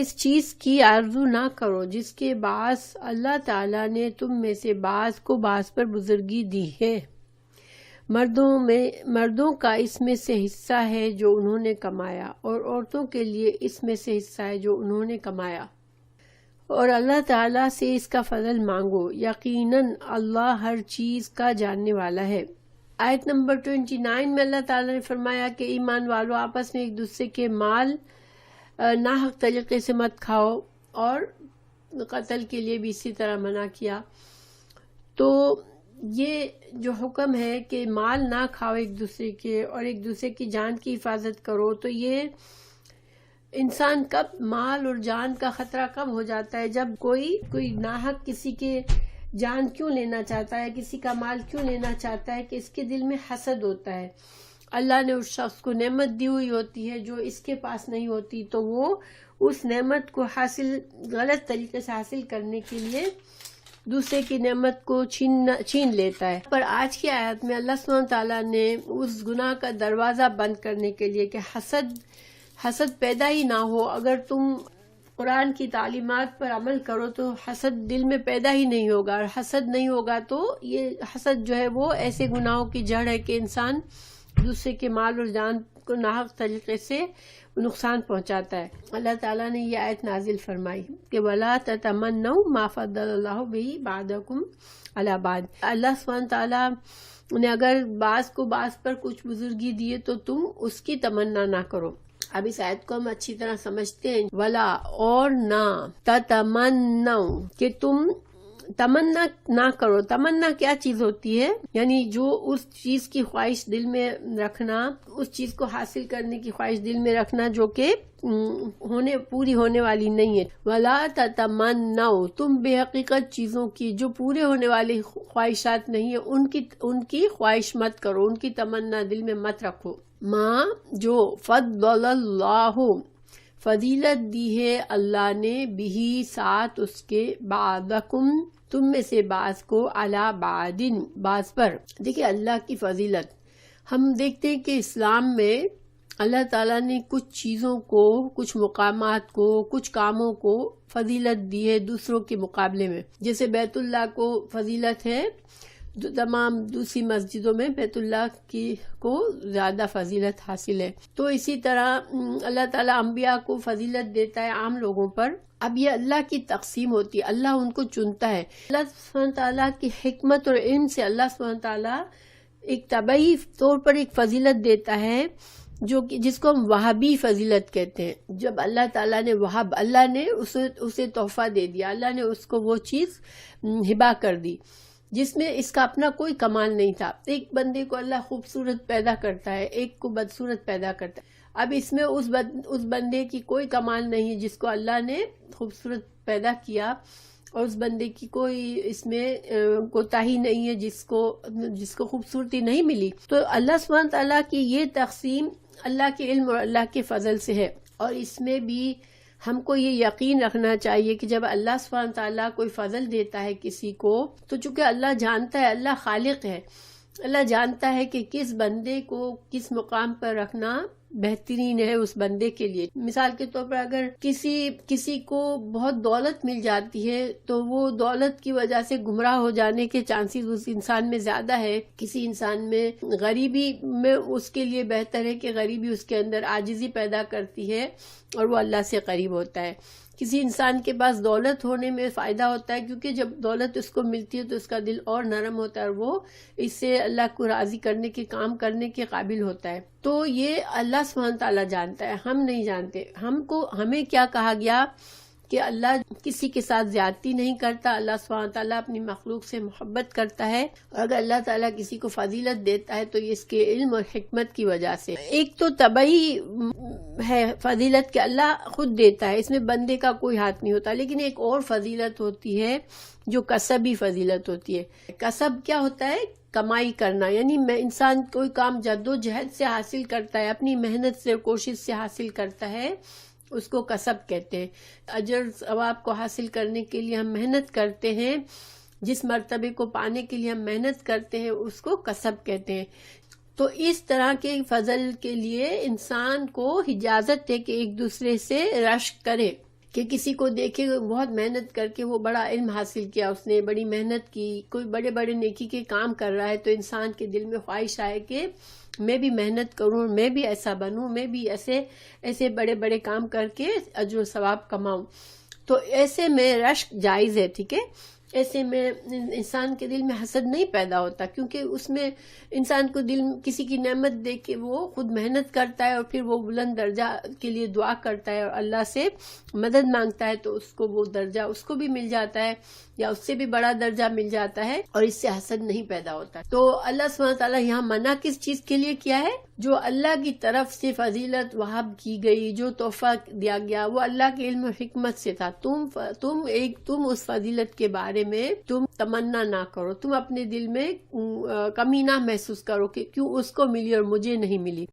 اس چیز کی آرزو نہ کرو جس کے باعث اللہ تعالیٰ نے تم میں سے بعض کو بعض پر بزرگی دی ہے۔ مردوں کا اس میں سے حصہ ہے جو انہوں نے کمایا، اور عورتوں کے لیے اس میں سے حصہ ہے جو انہوں نے کمایا، اور اللہ تعالیٰ سے اس کا فضل مانگو، یقیناً اللہ ہر چیز کا جاننے والا ہے۔ آیت نمبر 29 میں اللہ تعالیٰ نے فرمایا کہ ایمان والو آپس میں ایک دوسرے کے مال ناحق طریقے سے مت کھاؤ، اور قتل کے لیے بھی اسی طرح منع کیا۔ تو یہ جو حکم ہے کہ مال نہ کھاؤ ایک دوسرے کے، اور ایک دوسرے کی جان کی حفاظت کرو، تو یہ انسان کب مال اور جان کا خطرہ کب ہو جاتا ہے؟ جب کوئی ناحق کسی کے جان کیوں لینا چاہتا ہے، کسی کا مال کیوں لینا چاہتا ہے؟ کہ اس کے دل میں حسد ہوتا ہے۔ اللہ نے اس شخص کو نعمت دی ہوئی ہوتی ہے جو اس کے پاس نہیں ہوتی، تو وہ اس نعمت کو غلط طریقے سے حاصل کرنے کے لیے دوسرے کی نعمت کو چھین لیتا ہے۔ پر آج کی آیت میں اللہ سبحانہ تعالیٰ نے اس گناہ کا دروازہ بند کرنے کے لیے کہ حسد پیدا ہی نہ ہو، اگر تم قرآن کی تعلیمات پر عمل کرو تو حسد دل میں پیدا ہی نہیں ہوگا، اور حسد نہیں ہوگا تو یہ حسد جو ہے وہ ایسے گناہوں کی جڑ ہے کہ انسان دوسرے کے مال اور جان کو ناحق طریقے سے نقصان پہنچاتا ہے۔ اللہ تعالیٰ نے یہ آیت نازل فرمائی کہ وَلَا تَتَمَنَّوْا مَا فَضَّلَ اللَّهُ بِهِ بَعْضَكُمْ عَلَى بَعْضٍ۔ اللہ سبحانہ تعالیٰ نے اگر بعض کو بعض پر کچھ بزرگی دیے تو تم اس کی تمنا نہ کرو۔ اب اس آیت کو ہم اچھی طرح سمجھتے ہیں۔ ولا، اور نہ، تتمنو، کہ تم تمنا نہ کرو۔ تمنا کیا چیز ہوتی ہے؟ یعنی جو اس چیز کی خواہش دل میں رکھنا، اس چیز کو حاصل کرنے کی خواہش دل میں رکھنا جو کہ پوری ہونے والی نہیں ہے۔ ولا تتمنو، تم بے حقیقت چیزوں کی جو پورے ہونے والی خواہشات نہیں ہیں ان کی خواہش مت کرو، ان کی تمنا دل میں مت رکھو۔ ماں، جو فضل اللہ، فضیلت دی ہے اللہ نے، بھی ساتھ اس کے، بعضکم، تم میں سے بعض کو، علی بعض، بعض پر۔ دیکھیں اللہ کی فضیلت، ہم دیکھتے ہیں کہ اسلام میں اللہ تعالیٰ نے کچھ چیزوں کو، کچھ مقامات کو، کچھ کاموں کو فضیلت دی ہے دوسروں کے مقابلے میں۔ جیسے بیت اللہ کو فضیلت ہے، تمام دوسری مسجدوں میں بیت اللہ کو زیادہ فضیلت حاصل ہے۔ تو اسی طرح اللہ تعالیٰ انبیاء کو فضیلت دیتا ہے عام لوگوں پر۔ اب یہ اللہ کی تقسیم ہوتی ہے، اللہ ان کو چنتا ہے۔ اللہ سبحانہ تعالیٰ کی حکمت اور علم سے اللہ سبحانہ تعالیٰ ایک طبعی طور پر ایک فضیلت دیتا ہے جس کو ہم وہابی فضیلت کہتے ہیں۔ جب اللہ تعالیٰ نے اللہ نے اسے تحفہ دے دیا، اللہ نے اس کو وہ چیز ہبہ کر دی جس میں اس کا اپنا کوئی کمال نہیں تھا۔ ایک بندے کو اللہ خوبصورت پیدا کرتا ہے، ایک کو بدصورت پیدا کرتا ہے۔ اب اس میں اس بندے کی کوئی کمال نہیں ہے جس کو اللہ نے خوبصورت پیدا کیا، اور اس بندے کی کوئی اس میں کوتاہی نہیں ہے جس کو خوبصورتی نہیں ملی۔ تو اللہ سبحانہ تعالیٰ کی یہ تقسیم اللہ کے علم اور اللہ کے فضل سے ہے، اور اس میں بھی ہم کو یہ یقین رکھنا چاہیے کہ جب اللہ سبحانہ تعالیٰ کوئی فضل دیتا ہے کسی کو، تو چونکہ اللہ جانتا ہے، اللہ خالق ہے، اللہ جانتا ہے کہ کس بندے کو کس مقام پر رکھنا بہترین ہے اس بندے کے لیے۔ مثال کے طور پر اگر کسی کو بہت دولت مل جاتی ہے تو وہ دولت کی وجہ سے گمراہ ہو جانے کے چانسز اس انسان میں زیادہ ہے۔ کسی انسان میں غریبی میں اس کے لیے بہتر ہے کہ غریبی اس کے اندر عاجزی پیدا کرتی ہے اور وہ اللہ سے قریب ہوتا ہے۔ کسی انسان کے پاس دولت ہونے میں فائدہ ہوتا ہے کیونکہ جب دولت اس کو ملتی ہے تو اس کا دل اور نرم ہوتا ہے اور وہ اس سے اللہ کو راضی کرنے کے کام کرنے کے قابل ہوتا ہے۔ تو یہ اللہ سبحانہ تعالیٰ جانتا ہے، ہم نہیں جانتے۔ ہمیں کیا کہا گیا کہ اللہ کسی کے ساتھ زیادتی نہیں کرتا، اللہ سبحانہ تعالیٰ اپنی مخلوق سے محبت کرتا ہے، اور اگر اللہ تعالیٰ کسی کو فضیلت دیتا ہے تو یہ اس کے علم اور حکمت کی وجہ سے۔ ایک تو طبعی ہے فضیلت کہ اللہ خود دیتا ہے، اس میں بندے کا کوئی ہاتھ نہیں ہوتا، لیکن ایک اور فضیلت ہوتی ہے جو کسبی فضیلت ہوتی ہے۔ کسب کیا ہوتا ہے؟ کمائی کرنا، یعنی انسان کوئی کام جد و جہد سے حاصل کرتا ہے، اپنی محنت سے کوشش سے حاصل کرتا ہے، اس کو کسب کہتے ہیں۔ اجر ثواب کو حاصل کرنے کے لیے ہم محنت کرتے ہیں، جس مرتبے کو پانے کے لیے ہم محنت کرتے ہیں اس کو کسب کہتے ہیں۔ تو اس طرح کے فضل کے لیے انسان کو اجازت ہے کہ ایک دوسرے سے رشک کرے، کہ کسی کو دیکھے بہت محنت کر کے وہ بڑا علم حاصل کیا، اس نے بڑی محنت کی، کوئی بڑے بڑے نیکی کے کام کر رہا ہے، تو انسان کے دل میں خواہش آئے کہ میں بھی محنت کروں، میں بھی ایسا بنوں، میں بھی ایسے بڑے بڑے کام کر کے اجر و ثواب کماؤں. تو ایسے میں رشک جائز ہے، ٹھیک ہے. ایسے میں انسان کے دل میں حسد نہیں پیدا ہوتا، کیونکہ اس میں انسان کو دل کسی کی نعمت دیکھ کے وہ خود محنت کرتا ہے اور پھر وہ بلند درجہ کے لیے دعا کرتا ہے اور اللہ سے مدد مانگتا ہے، تو اس کو وہ درجہ اس کو بھی مل جاتا ہے یا اس سے بھی بڑا درجہ مل جاتا ہے، اور اس سے حسد نہیں پیدا ہوتا. تو اللہ سبحانہ تعالیٰ یہاں منع کس چیز کے لیے کیا ہے؟ جو اللہ کی طرف سے فضیلت وہب کی گئی، جو تحفہ دیا گیا، وہ اللہ کے علم و حکمت سے تھا. تم اس فضیلت کے بارے میں تم تمنا نہ کرو، تم اپنے دل میں کمی نہ محسوس کرو کہ کیوں اس کو ملی اور مجھے نہیں ملی.